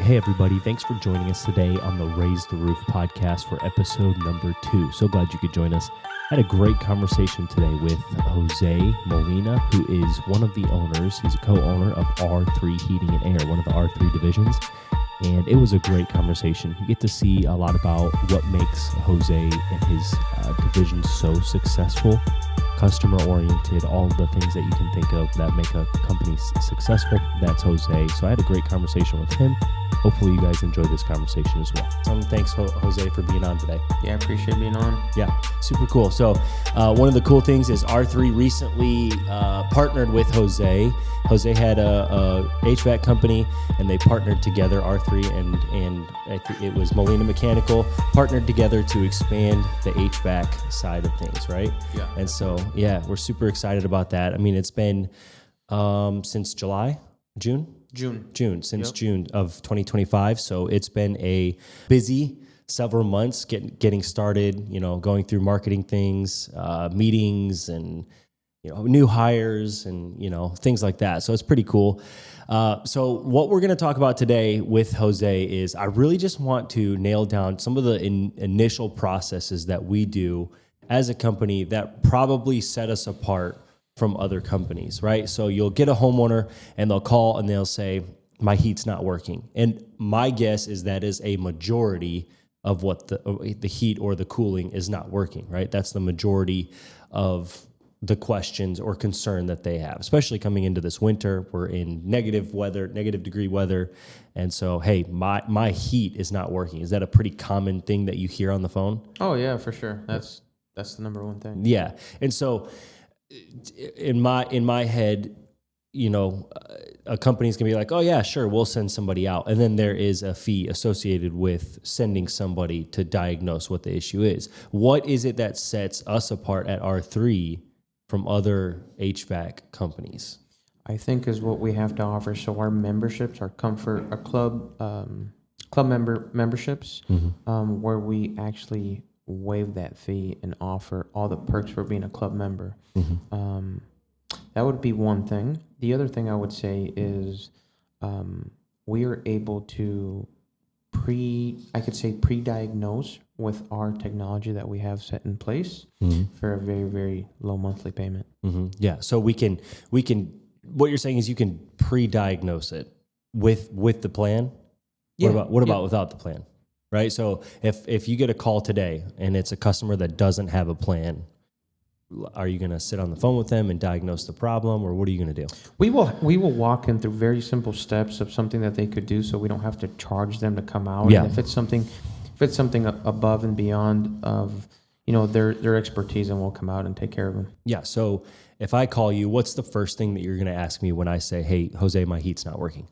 Hey everybody, thanks for joining us today on the Raise the Roof podcast for episode number 2. So glad you could join us. I had a great conversation today with Jose Molina, who is one of the owners. He's a co-owner of R3 Heating and Air, one of the R3 divisions. And it was a great conversation. You get to see a lot about what makes Jose and his division so successful, customer-oriented, all the things that you can think of that make a company successful. That's Jose. So I had a great conversation with him. Hopefully you guys enjoyed this conversation as well. Thanks, Jose, for being on today. Yeah, I appreciate being on. Yeah, super cool. So one of the cool things is R3 recently partnered with Jose. Jose had a HVAC company, and they partnered together, R3 and I think it was Molina Mechanical, partnered together to expand the HVAC side of things, right? Yeah. And so, yeah, we're super excited about that. I mean, it's been since June of 2025. So it's been a busy several months getting started, going through marketing things, meetings and, new hires and, things like that. So it's pretty cool. So what we're going to talk about today with Jose is I really just want to nail down some of the initial processes that we do as a company that probably set us apart from other companies, right? So you'll get a homeowner and they'll call and they'll say, my heat's not working. And my guess is that is a majority of what the heat or the cooling is not working, right? That's the majority of the questions or concern that they have, especially coming into this winter. We're in negative degree weather. And so, hey, my heat is not working. Is that a pretty common thing that you hear on the phone? Oh yeah, for sure. That's the number one thing. Yeah. And so in my head, a company's gonna be like, oh yeah, sure, we'll send somebody out. And then there is a fee associated with sending somebody to diagnose what the issue is. What is it that sets us apart at R3 from other HVAC companies? I think is what we have to offer. So our memberships, our club memberships, where we actually waive that fee and offer all the perks for being a club member. That would be one thing. The other thing I would say is we are able to pre-diagnose with our technology that we have set in place for a very, very low monthly payment. Yeah. So we can, what you're saying is you can pre-diagnose it with the plan. Yeah. What about without the plan? Right. So if you get a call today and it's a customer that doesn't have a plan, are you going to sit on the phone with them and diagnose the problem, or what are you going to do? We will walk them through very simple steps of something that they could do, so we don't have to charge them to come out. Yeah. And if it's something above and beyond of their expertise, and we'll come out and take care of them. Yeah. So if I call you, what's the first thing that you're going to ask me when I say, "Hey, Jose, my heat's not working"?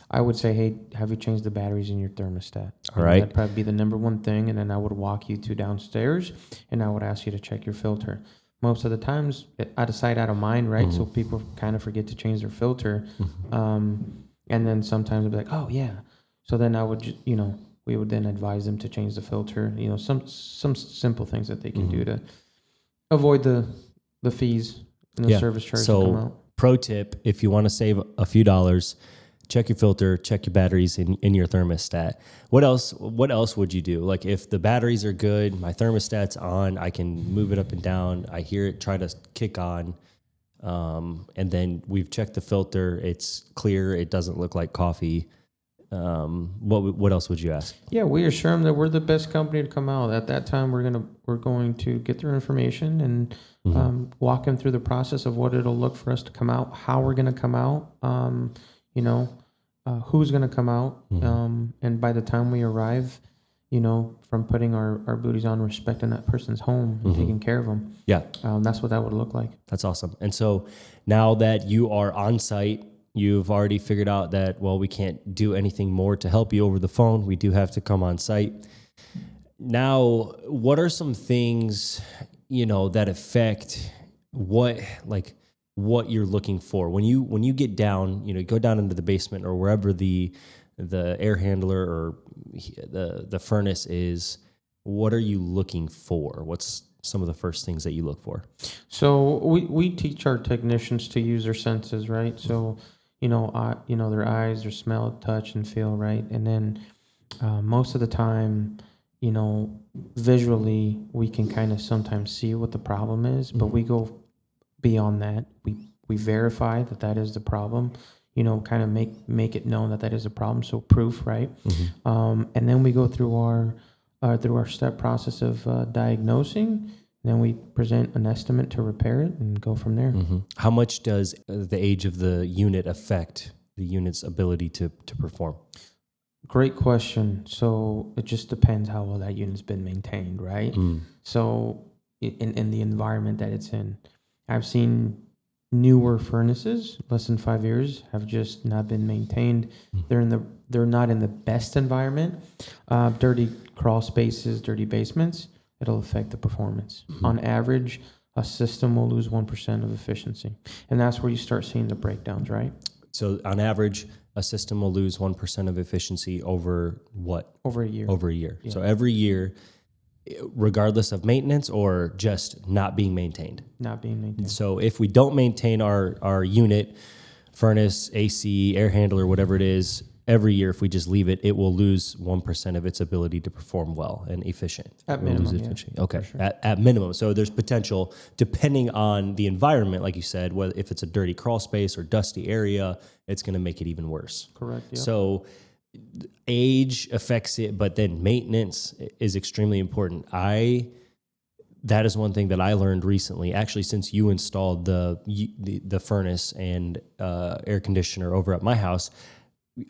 I would say, hey, have you changed the batteries in your thermostat? All right. That'd probably be the number one thing, and then I would walk you to downstairs, and I would ask you to check your filter. Most of the times, out of sight, out of mind, right? So people kind of forget to change their filter. And then sometimes they'll be like, oh, yeah. So then I would, we would then advise them to change the filter. Some simple things that they can do to avoid the fees and the service charge to come out. Pro tip, if you want to save a few dollars, check your filter, check your batteries in your thermostat. What else would you do? Like if the batteries are good, my thermostat's on, I can move it up and down. I hear it try to kick on. And then we've checked the filter. It's clear. It doesn't look like coffee. What else would you ask? Yeah, we assure them that we're the best company to come out. At that time, we're going to get their information and walk them through the process of what it'll look for us to come out, how we're going to come out, who's going to come out. And by the time we arrive, from putting our booties on, respecting that person's home and taking care of them. Yeah. That's what that would look like. That's awesome. And so now that you are on site, you've already figured out that, well, we can't do anything more to help you over the phone. We do have to come on site. Now, what are some things, that affect what you're looking for when you get down, go down into the basement or wherever the air handler or the furnace is? What are you looking for? What's some of the first things that you look for? So we teach our technicians to use their senses, right? So their eyes, their smell, touch, and feel, right? And then most of the time, visually, we can kind of sometimes see what the problem is, but we go beyond that. We verify that is the problem, kind of make it known that is a problem. So proof, right? And then we go through our step process of diagnosing. Then we present an estimate to repair it and go from there. How much does the age of the unit affect the unit's ability to perform? Great question. So it just depends how well that unit's been maintained, right? So in the environment that it's in, I've seen newer furnaces, less than 5 years, have just not been maintained. They're not in the best environment. Dirty crawl spaces, dirty basements, it'll affect the performance. On average, a system will lose 1% of efficiency. And that's where you start seeing the breakdowns, right? So on average, a system will lose 1% of efficiency over what? Over a year. Over a year. Yeah. So every year, regardless of maintenance or just not being maintained. Not being maintained. So if we don't maintain our unit, furnace, AC, air handler, whatever it is, every year, if we just leave it, it will lose 1% of its ability to perform well and efficient. At minimum, Okay, sure. at minimum. So there's potential, depending on the environment, like you said, whether if it's a dirty crawl space or dusty area, it's going to make it even worse. Correct, yeah. So age affects it, but then maintenance is extremely important. That is one thing that I learned recently, actually, since you installed the furnace and air conditioner over at my house.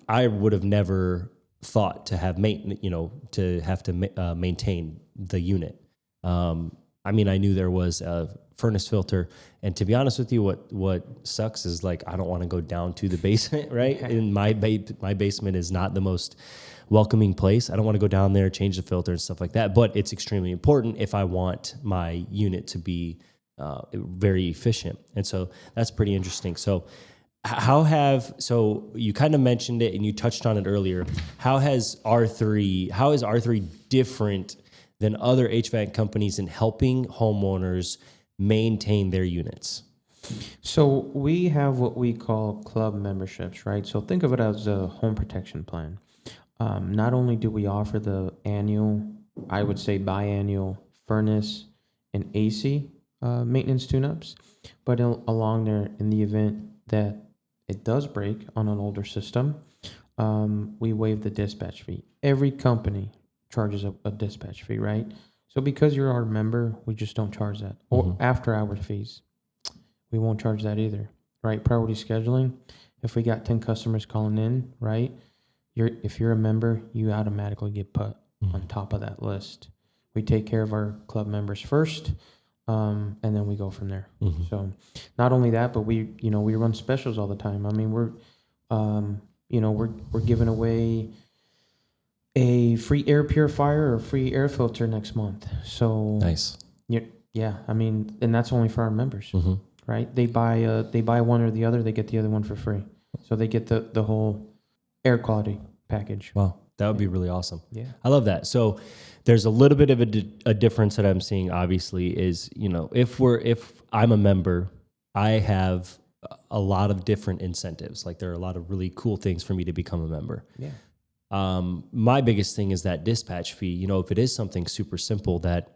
I would have never thought to have maintain the unit. I knew there was a furnace filter, and to be honest with you, what sucks is like I don't want to go down to the basement, right? And my basement is not the most welcoming place. I don't want to go down there, change the filter and stuff like that. But it's extremely important if I want my unit to be very efficient, and so that's pretty interesting. So. So you kind of mentioned it and you touched on it earlier. How is R3 different than other HVAC companies in helping homeowners maintain their units? So we have what we call club memberships, right? So think of it as a home protection plan. Not only do we offer the annual, I would say biannual furnace and AC maintenance tune-ups, but along there, in the event that it does break on an older system, we waive the dispatch fee. Every company charges a dispatch fee, right? So because you're our member, we just don't charge that. Or after hour fees, we won't charge that either, right? Priority scheduling, if we got 10 customers calling in, right? If you're a member, you automatically get put on top of that list. We take care of our club members first. And then we go from there. So not only that, but we run specials all the time. We're giving away a free air purifier or free air filter next month. So nice. Yeah. And that's only for our members, right? They buy one or the other, they get the other one for free. So they get the whole air quality package. Wow. That would be really awesome. Yeah. I love that. So there's a little bit of a difference that I'm seeing, obviously, is, if I'm a member, I have a lot of different incentives. Like there are a lot of really cool things for me to become a member. Yeah. My biggest thing is that dispatch fee. If it is something super simple that,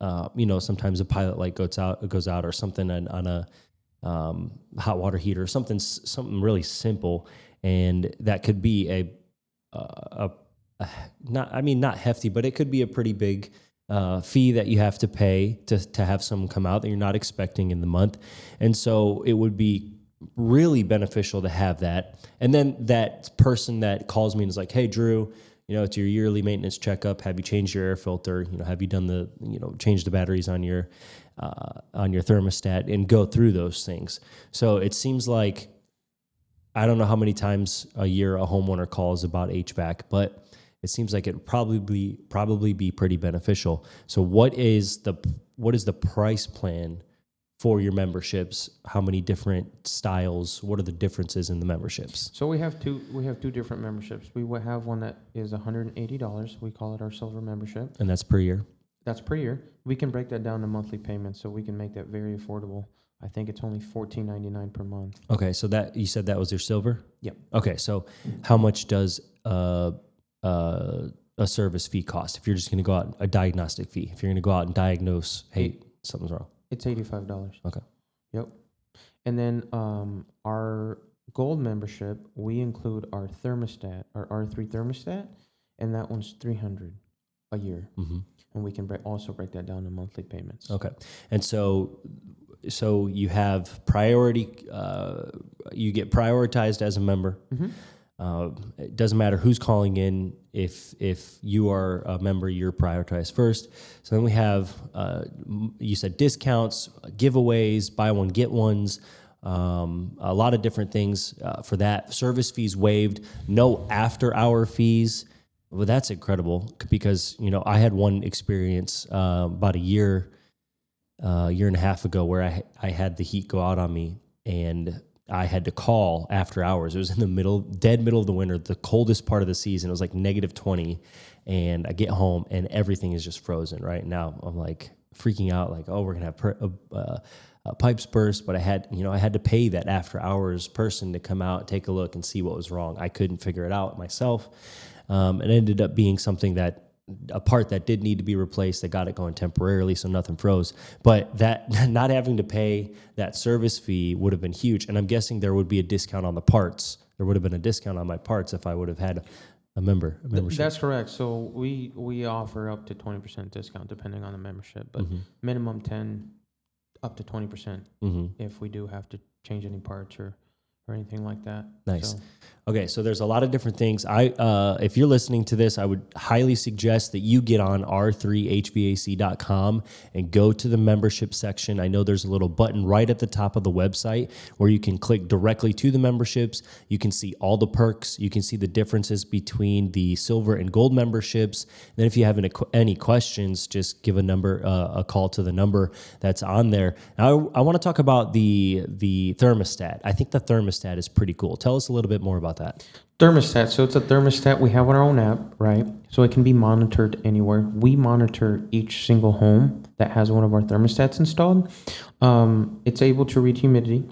sometimes a pilot light goes out or something on a hot water heater, something really simple. And that could be not hefty, but it could be a pretty big fee that you have to pay to have someone come out that you're not expecting in the month. And so it would be really beneficial to have that. And then that person that calls me and is like, hey, Drew, it's your yearly maintenance checkup. Have you changed your air filter? Have you done changed the batteries on your thermostat, and go through those things. So it seems like, I don't know how many times a year a homeowner calls about HVAC, but it seems like it probably be pretty beneficial. So what is the price plan for your memberships? How many different styles? What are the differences in the memberships? So we have two different memberships. We will have one that is $180. We call it our silver membership. And that's per year? That's per year. We can break that down to monthly payments, so we can make that very affordable. I think it's only $14.99 per month. Okay, so that you said that was your silver? Yep. Okay, so how much does a service fee cost if you're just going to go out, a diagnostic fee, if you're going to go out and diagnose, hey, something's wrong? It's $85. Okay. Yep. And then our gold membership, we include our thermostat, our R3 thermostat, and that one's $300 a year. Mm-hmm. And we can also break that down to monthly payments. Okay. And so you have priority, you get prioritized as a member. Mm-hmm. It doesn't matter who's calling in. If you are a member, you're prioritized first. So then we have, you said discounts, giveaways, buy one, get ones, a lot of different things for that. Service fees waived, no after hour fees. Well, that's incredible because, I had one experience about a year and a half ago where I had the heat go out on me and I had to call after hours. It was in the dead middle of the winter, the coldest part of the season. It was like -20, and I get home and everything is just frozen. Right now, I'm like freaking out, like, oh, we're gonna have pipes burst. But I had to pay that after hours person to come out, take a look, and see what was wrong. I couldn't figure it out myself. It ended up being something a part that did need to be replaced, that got it going temporarily, so nothing froze. But that not having to pay that service fee would have been huge. And I'm guessing there would be a discount on the parts. There would have been a discount on my parts if I would have had a membership. That's correct. So we offer up to 20% discount depending on the membership, but minimum 10, up to 20% if we do have to change any parts or anything like that. Nice. So. Okay, so there's a lot of different things. If you're listening to this, I would highly suggest that you get on r3hvac.com and go to the membership section. I know there's a little button right at the top of the website where you can click directly to the memberships. You can see all the perks. You can see the differences between the silver and gold memberships. And then if you have any questions, just give a call to the number that's on there. Now, I want to talk about the thermostat. I think the thermostat is pretty cool. Tell us a little bit more about that. Thermostat. So it's a thermostat we have on our own app, right? So it can be monitored anywhere. We monitor each single home that has one of our thermostats installed. It's able to read humidity.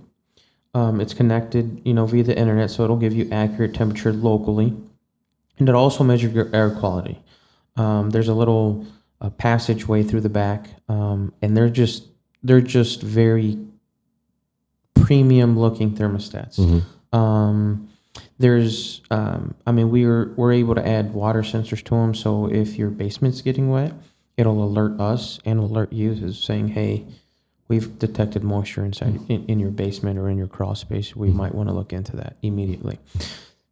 It's connected, via the internet, so it'll give you accurate temperature locally, and it also measures your air quality. There's a little passageway through the back, and they're just very premium looking thermostats. We're able to add water sensors to them. So if your basement's getting wet, it'll alert us and alert you as saying, hey, we've detected moisture inside in your basement or in your crawl space. We might want to look into that immediately.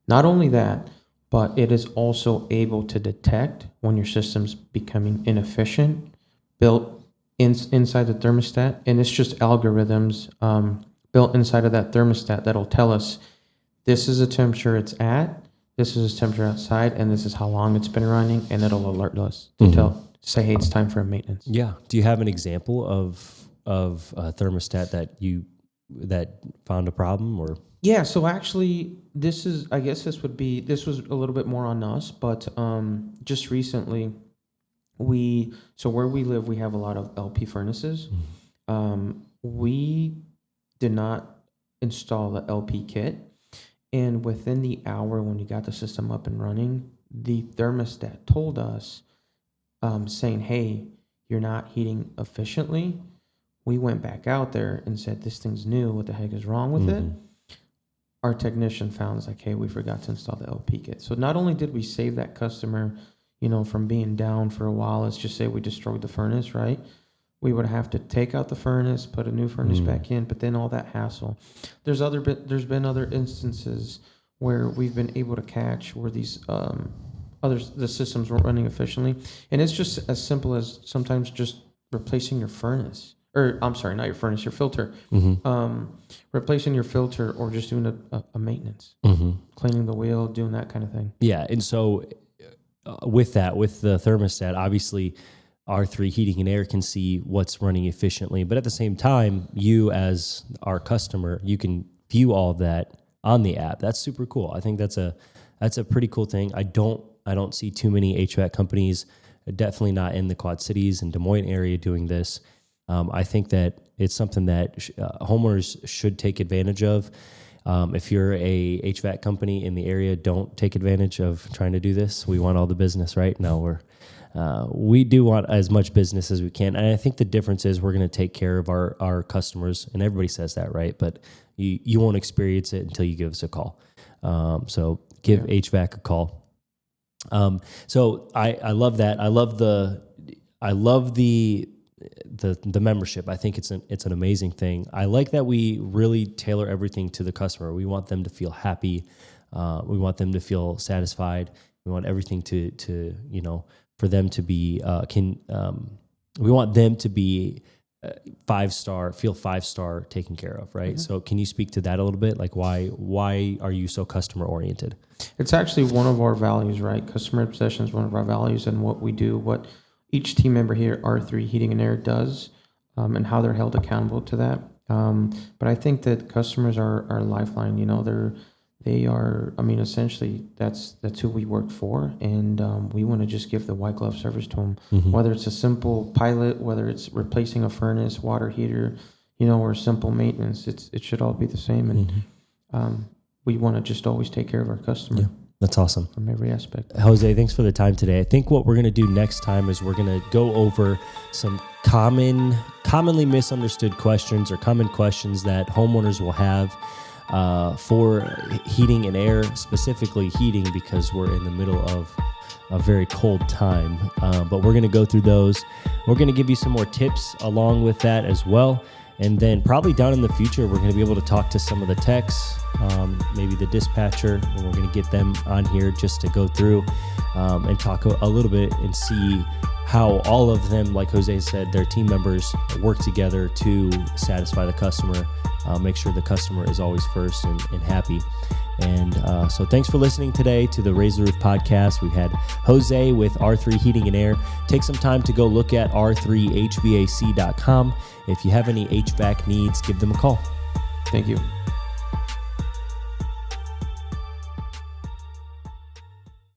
Not only that, but it is also able to detect when your system's becoming inefficient, built inside the thermostat. And it's just algorithms built inside of that thermostat that'll tell us this is the temperature it's at, this is the temperature outside, and this is how long it's been running, and it'll alert us to say, hey, it's time for a maintenance. Yeah. Do you have an example of a thermostat that found a problem or? Yeah. So actually, this was a little bit more on us, but just recently, where we live, we have a lot of LP furnaces. We did not install the LP kit. And within the hour when we got the system up and running, the thermostat told us, saying, hey, you're not heating efficiently. We went back out there and said, this thing's new. What the heck is wrong with it? Our technician found, it's like, hey, we forgot to install the LP kit. So not only did we save that customer, from being down for a while, let's just say we destroyed the furnace, right? We would have to take out the furnace, put a new furnace back in, but then all that hassle. There's been other instances where we've been able to catch where these the systems weren't running efficiently, and it's just as simple as sometimes just replacing your furnace, or I'm sorry, not your furnace, your filter. Replacing your filter, or just doing a maintenance, cleaning the wheel, doing that kind of thing. Yeah, and so with the thermostat, obviously, R3 Heating and Air can see what's running efficiently, but at the same time, you as our customer, you can view all of that on the app. That's super cool. I think that's a pretty cool thing. I don't see too many HVAC companies, definitely not in the Quad Cities and Des Moines area, doing this. I think that It's something that homeowners should take advantage of. If you're a HVAC company in the area, don't take advantage of trying to do this. We want all the business, right? No, we do want as much business as we can. And I think the difference is we're going to take care of our customers, and everybody says that, right? But you won't experience it until you give us a call. So give HVAC a call. So I love that. I love the membership. I think it's an amazing thing. I like that we really tailor everything to the customer. We want them to feel happy. We want them to feel satisfied. We want everything to for them to be we want them to be 5-star, feel 5-star taken care of, right? Mm-hmm. So can you speak to that a little bit? Like why are you so customer oriented? It's actually one of our values, right? Customer obsession is one of our values, and what we do, what each team member here at R3 Heating and Air does, and how they're held accountable to that. But I think that customers are our lifeline. They are. I mean, essentially, that's who we work for, and we want to just give the white glove service to them. Mm-hmm. Whether it's a simple pilot, whether it's replacing a furnace, water heater, or simple maintenance, it should all be the same. And we want to just always take care of our customer. Yeah. That's awesome. From every aspect. Jose, thanks for the time today. I think what we're going to do next time is we're going to go over some commonly misunderstood questions or common questions that homeowners will have for heating and air, specifically heating, because we're in the middle of a very cold time. But we're going to go through those. We're going to give you some more tips along with that as well. And then probably down in the future, we're going to be able to talk to some of the techs, maybe the dispatcher, and we're going to get them on here just to go through and talk a little bit and see how all of them, like Jose said, their team members work together to satisfy the customer, make sure the customer is always first and happy. And so thanks for listening today to the Raise the Roof podcast. We've had Jose with R3 Heating and Air. Take some time to go look at r3hvac.com. If you have any HVAC needs, give them a call. Thank you.